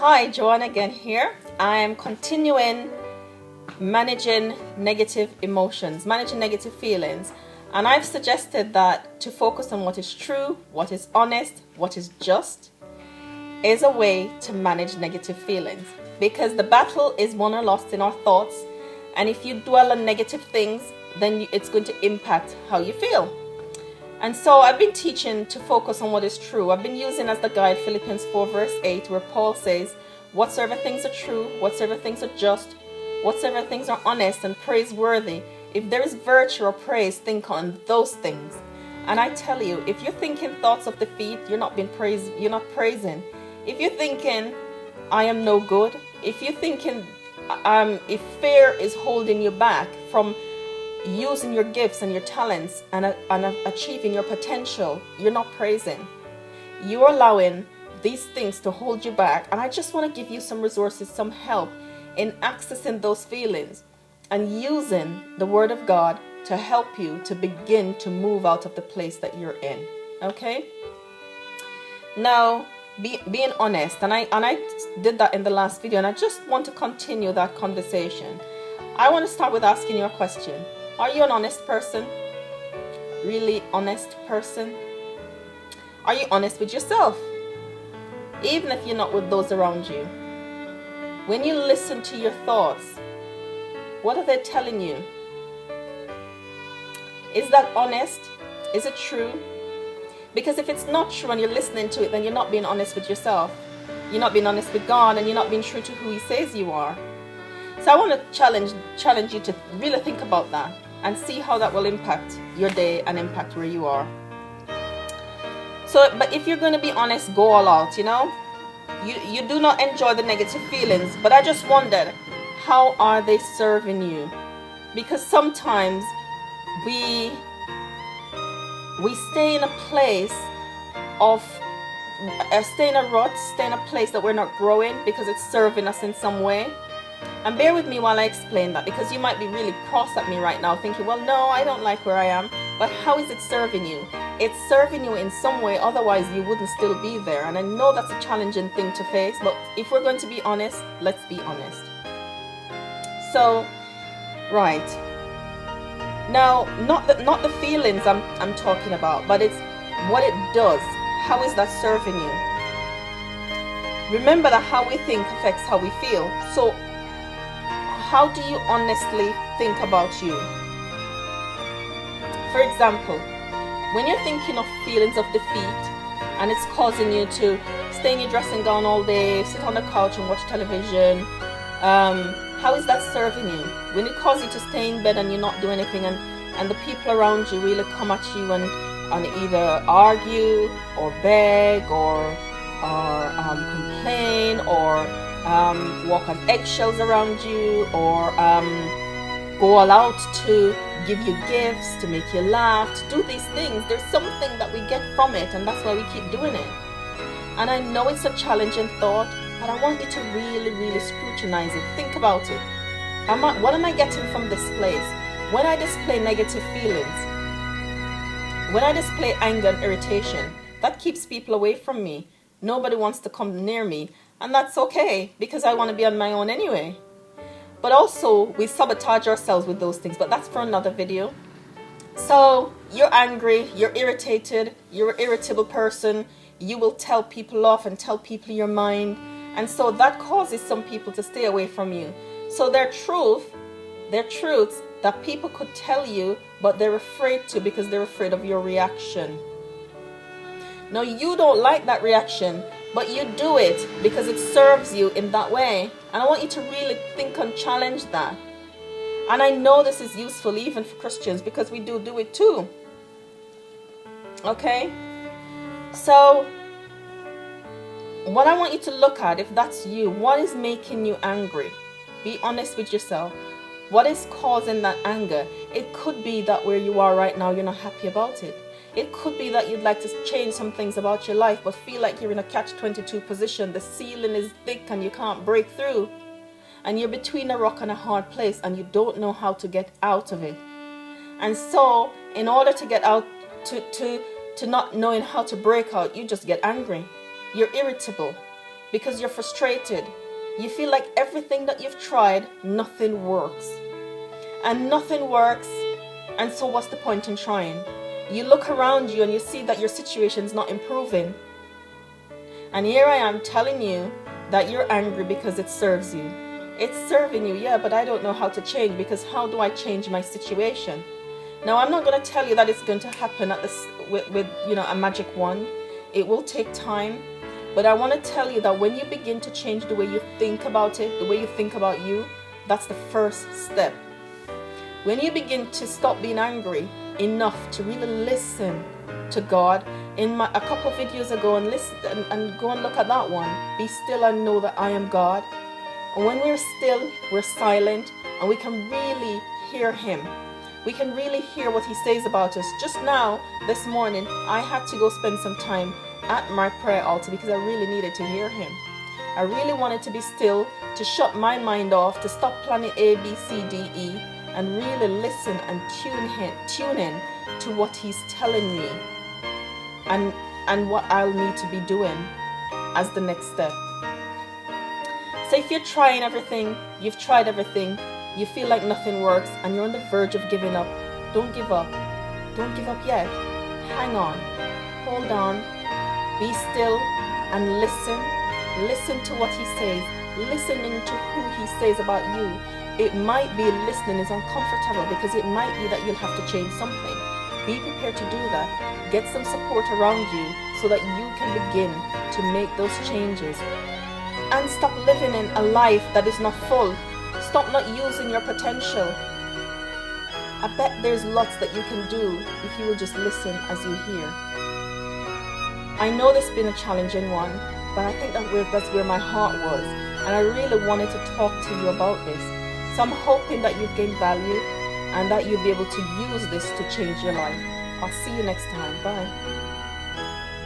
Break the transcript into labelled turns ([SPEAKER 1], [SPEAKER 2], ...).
[SPEAKER 1] Hi, Joanne again here. I am continuing managing negative emotions, managing negative feelings. And I've suggested that to focus on what is true, what is honest, what is just, is a way to manage negative feelings. Because the battle is won or lost in our thoughts. And if you dwell on negative things, then it's going to impact how you feel. And so I've been teaching to focus on what is true. I've been using as the guide Philippians 4 verse 8, where Paul says, whatsoever things are true, whatsoever things are just, whatsoever things are honest and praiseworthy, if there is virtue or praise, think on those things. And I tell you, if you're thinking thoughts of defeat, you're not praising. If you're thinking, I am no good, if you're thinking, if fear is holding you back from using your gifts and your talents and achieving your potential, you're not praising. You're allowing these things to hold you back. And I just want to give you some resources, some help in accessing those feelings and using the Word of God to help you to begin to move out of the place that you're in. Okay? Now, being honest, and I did that in the last video, and I just want to continue that conversation. I want to start with asking you a question. Are you an honest person? Really honest person? Are you honest with yourself? Even if you're not with those around you. When you listen to your thoughts, what are they telling you? Is that honest? Is it true? Because if it's not true and you're listening to it, then you're not being honest with yourself. You're not being honest with God, and you're not being true to who He says you are. So I want to challenge you to really think about that and see how that will impact your day and impact where you are. So, but if you're going to be honest, go all out, you know. You do not enjoy the negative feelings, but I just wondered, how are they serving you? Because sometimes we stay in a place of stay in a rut, stay in a place that we're not growing because it's serving us in some way. And bear with me while I explain that, because you might be really cross at me right now thinking, well, no, I don't like where I am. But how is it serving you? It's serving you in some way, otherwise you wouldn't still be there. And I know that's a challenging thing to face, but if we're going to be honest, let's be honest. So, right. Now, not the feelings I'm talking about, but it's what it does. How is that serving you? Remember that how we think affects how we feel. So, how do you honestly think about you? For example, when you're thinking of feelings of defeat and it's causing you to stay in your dressing gown all day, sit on the couch and watch television, how is that serving you? When it causes you to stay in bed and you're not doing anything, and the people around you really come at you and either argue or beg or complain or walk on eggshells around you, or go all out to give you gifts, to make you laugh, to do these things. There's something that we get from it, and that's why we keep doing it. And I know it's a challenging thought, but I want you to really, really scrutinize it. Think about it. What am I getting from this place? When I display negative feelings, when I display anger and irritation, that keeps people away from me. Nobody wants to come near me. And that's okay, because I want to be on my own anyway. But also, we sabotage ourselves with those things. But that's for another video. So, you're angry, you're irritated, you're an irritable person. You will tell people off and tell people your mind. And so that causes some people to stay away from you. So they're truths that people could tell you, but they're afraid to because they're afraid of your reaction. Now, you don't like that reaction, but you do it because it serves you in that way. And I want you to really think and challenge that. And I know this is useful even for Christians, because we do it too. Okay? So, what I want you to look at, if that's you, what is making you angry? Be honest with yourself. What is causing that anger? It could be that where you are right now, you're not happy about it. It could be that you'd like to change some things about your life, but feel like you're in a catch-22 position. The ceiling is thick and you can't break through. And you're between a rock and a hard place and you don't know how to get out of it. And so, in order to get out, to not knowing how to break out, you just get angry. You're irritable. because you're frustrated. You feel like everything that you've tried, nothing works. And nothing works, and so what's the point in trying? You look around you and you see that your situation's not improving. And here I am telling you that you're angry because it serves you. It's serving you, yeah, but I don't know how to change, because how do I change my situation? Now, I'm not going to tell you that it's going to happen at this with a magic wand. It will take time, but I want to tell you that when you begin to change the way you think about it, the way you think about you, that's the first step. When you begin to stop being angry enough to really listen to God, a couple of videos ago, and listen and go and look at that one. Be still and know that I am God. And when we're still, we're silent, and we can really hear Him. We can really hear what He says about us. Just now, this morning, I had to go spend some time at my prayer altar because I really needed to hear Him. I really wanted to be still, to shut my mind off, to stop planning A, B, C, D, E, and really listen and tune in to what He's telling me and what I'll need to be doing as the next step. So if you're trying everything, you've tried everything, you feel like nothing works, and you're on the verge of giving up, don't give up. Don't give up yet. Hang on. Hold on. Be still and listen. Listen to what He says. Listening to who He says about you. It might be listening is uncomfortable because it might be that you'll have to change something. Be prepared to do that. Get some support around you so that you can begin to make those changes. And stop living in a life that is not full. Stop not using your potential. I bet there's lots that you can do if you will just listen as you hear. I know this has been a challenging one, but I think that's where my heart was. And I really wanted to talk to you about this. So I'm hoping that you've gained value and that you'll be able to use this to change your life. I'll see you next time. Bye.